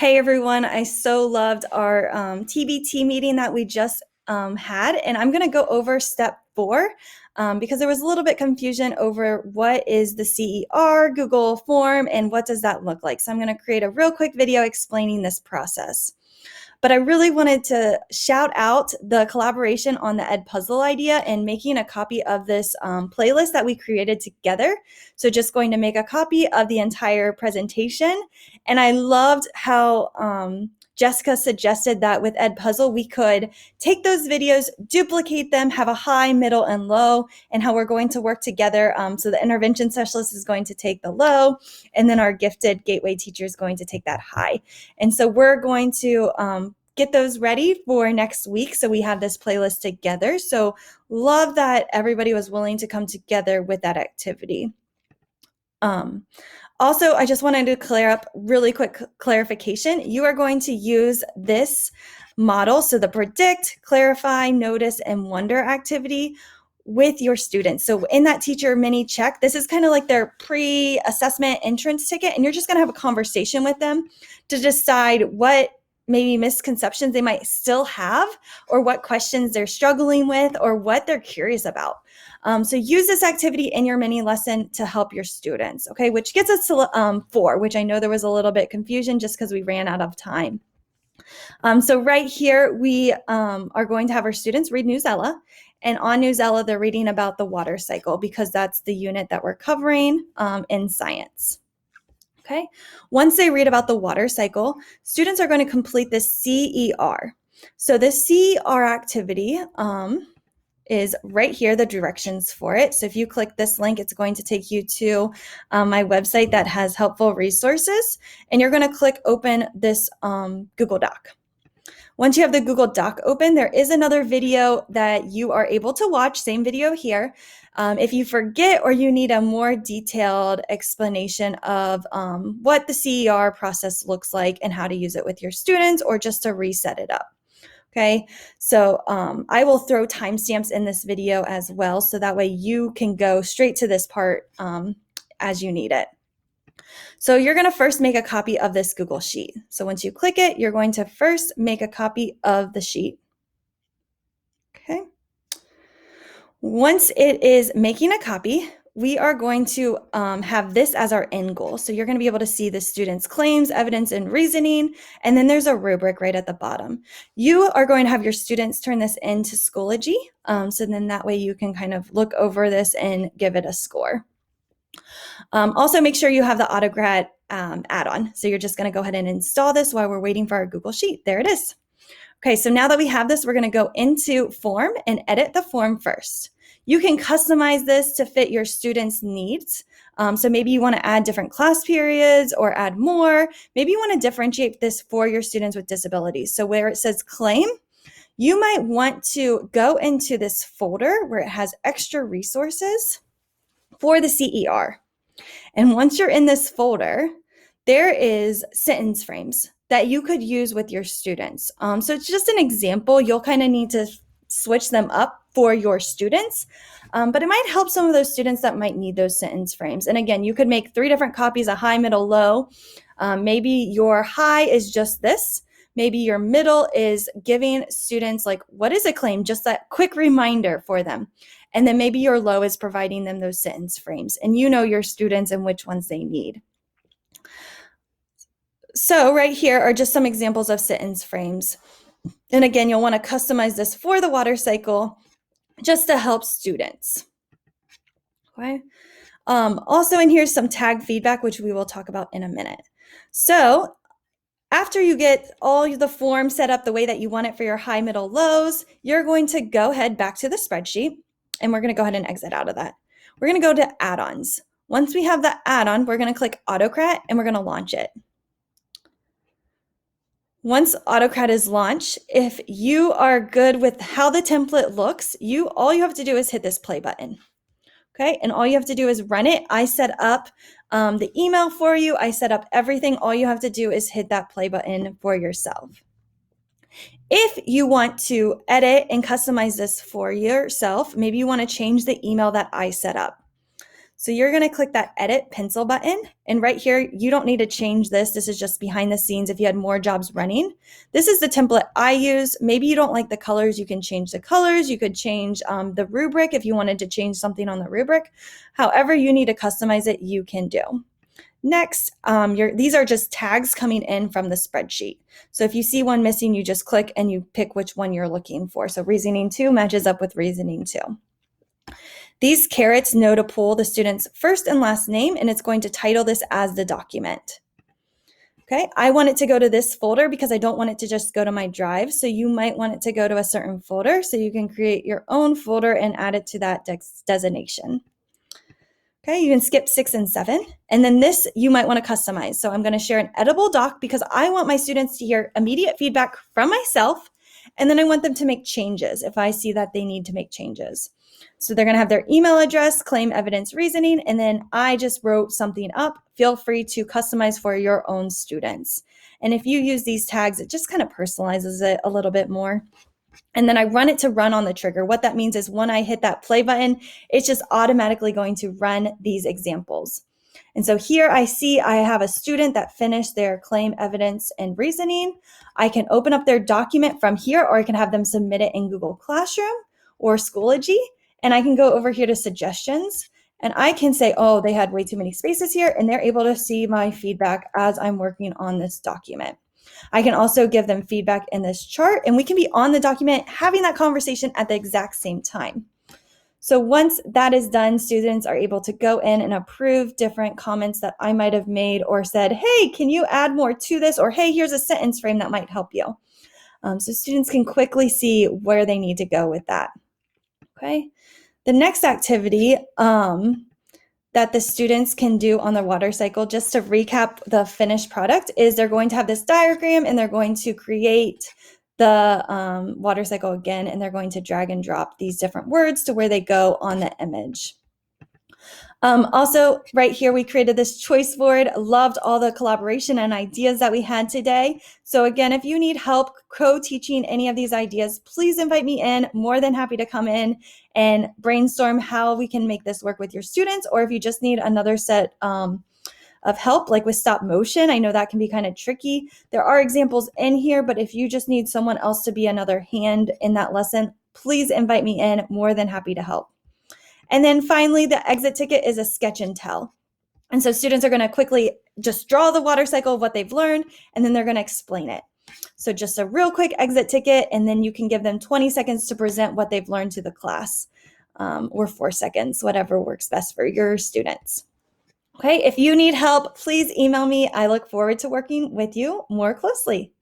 Hey everyone, I so loved our TBT meeting that we just had, and I'm going to go over step 4 because there was a little bit confusion over what is the CER Google form and what does that look like. So I'm going to create a real quick video explaining this process. But I really wanted to shout out the collaboration on the EdPuzzle idea and making a copy of this playlist that we created together. So just going to make a copy of the entire presentation. And I loved how Jessica suggested that with EdPuzzle, we could take those videos, duplicate them, have a high, middle, and low, and how we're going to work together. So the intervention specialist is going to take the low, and then our gifted gateway teacher is going to take that high. And so we're going to get those ready for next week. So we have this playlist together. So love that everybody was willing to come together with that activity. Also, I just wanted to clear up really quick clarification. You are going to use this model, so the predict, clarify, notice, and wonder activity with your students. So in that teacher mini check, this is kind of like their pre-assessment entrance ticket, and you're just going to have a conversation with them to decide what maybe misconceptions they might still have, or what questions they're struggling with, or what they're curious about. So use this activity in your mini lesson to help your students, okay? Which gets us to 4, which I know there was a little bit confusion just because we ran out of time. So right here, we are going to have our students read Newsella. And on Newsella, they're reading about the water cycle because that's the unit that we're covering in science. Okay. Once they read about the water cycle, students are going to complete the CER. So the CER activity is right here, the directions for it. So if you click this link, it's going to take you to my website that has helpful resources, and you're going to click open this Google Doc. Once you have the Google Doc open, there is another video that you are able to watch, same video here. If you forget or you need a more detailed explanation of what the CER process looks like and how to use it with your students, or just to reset it up. Okay, so I will throw timestamps in this video as well, so that way you can go straight to this part as you need it. So you're going to first make a copy of this Google Sheet. So once you click it, you're going to first make a copy of the sheet. Okay. Once it is making a copy, we are going to have this as our end goal. So you're going to be able to see the students' claims, evidence, and reasoning, and then there's a rubric right at the bottom. You are going to have your students turn this into Schoology, so then that way you can kind of look over this and give it a score. Also, make sure you have the AutoGrad add-on. So you're just going to go ahead and install this while we're waiting for our Google Sheet. There it is. Okay, so now that we have this, we're going to go into form and edit the form first. You can customize this to fit your students' needs. So maybe you want to add different class periods or add more. Maybe you want to differentiate this for your students with disabilities. So where it says claim, you might want to go into this folder where it has extra resources for the CER. And once you're in this folder, there is sentence frames that you could use with your students. So it's just an example. You'll kind of need to switch them up for your students, but it might help some of those students that might need those sentence frames. And again, you could make 3 different copies, a high, middle, low. Maybe your high is just this. Maybe your middle is giving students like, what is a claim? Just that quick reminder for them. And then maybe your low is providing them those sentence frames, and you know your students and which ones they need. So right here are just some examples of sentence frames. And again, you'll want to customize this for the water cycle just to help students. Okay. Also in here, some tag feedback, which we will talk about in a minute. So after you get all the forms set up the way that you want it for your high, middle, lows, you're going to go ahead back to the spreadsheet, and we're going to go ahead and exit out of that. We're going to go to add-ons. Once we have the add-on, we're going to click Autocrat and we're going to launch it. Once Autocrat is launched, if you are good with how the template looks, all you have to do is hit this play button. Okay, and all you have to do is run it. I set up the email for you. I set up everything. All you have to do is hit that play button for yourself. If you want to edit and customize this for yourself, maybe you want to change the email that I set up. So you're going to click that edit pencil button. And right here, you don't need to change this. This is just behind the scenes if you had more jobs running. This is the template I use. Maybe you don't like the colors. You can change the colors. You could change the rubric if you wanted to change something on the rubric. However you need to customize it, you can do. Next, these are just tags coming in from the spreadsheet. So if you see one missing, you just click and you pick which one you're looking for. So reasoning 2 matches up with reasoning 2. These carets know to pull the student's first and last name, and it's going to title this as the document. Okay, I want it to go to this folder because I don't want it to just go to my drive. So you might want it to go to a certain folder, so you can create your own folder and add it to that designation. Okay, you can skip 6 and 7. And then this you might want to customize. So I'm going to share an editable doc because I want my students to hear immediate feedback from myself. And then I want them to make changes if I see that they need to make changes. So they're going to have their email address, claim, evidence, reasoning, and then I just wrote something up. Feel free to customize for your own students. And if you use these tags, it just kind of personalizes it a little bit more. And then I run it to run on the trigger. What that means is when I hit that play button, it's just automatically going to run these examples. And so here I see I have a student that finished their claim, evidence, and reasoning. I can open up their document from here, or I can have them submit it in Google Classroom or Schoology. And I can go over here to suggestions. And I can say, oh, they had way too many spaces here. And they're able to see my feedback as I'm working on this document. I can also give them feedback in this chart, and we can be on the document having that conversation at the exact same time. So once that is done, students are able to go in and approve different comments that I might have made or said, hey, can you add more to this? Or hey, here's a sentence frame that might help you. So students can quickly see where they need to go with that. Okay. The next activity that the students can do on the water cycle, just to recap the finished product, is they're going to have this diagram and they're going to create the water cycle again, and they're going to drag and drop these different words to where they go on the image. Also, right here, we created this choice board. Loved all the collaboration and ideas that we had today. So again, if you need help co-teaching any of these ideas, please invite me in. More than happy to come in and brainstorm how we can make this work with your students, or if you just need another set of help, like with stop motion. I know that can be kind of tricky. There are examples in here, but if you just need someone else to be another hand in that lesson, please invite me in. More than happy to help. And then finally, the exit ticket is a sketch and tell. And so students are going to quickly just draw the water cycle of what they've learned, and then they're going to explain it. So just a real quick exit ticket, and then you can give them 20 seconds to present what they've learned to the class, or 4 seconds, whatever works best for your students. Okay, if you need help, please email me. I look forward to working with you more closely.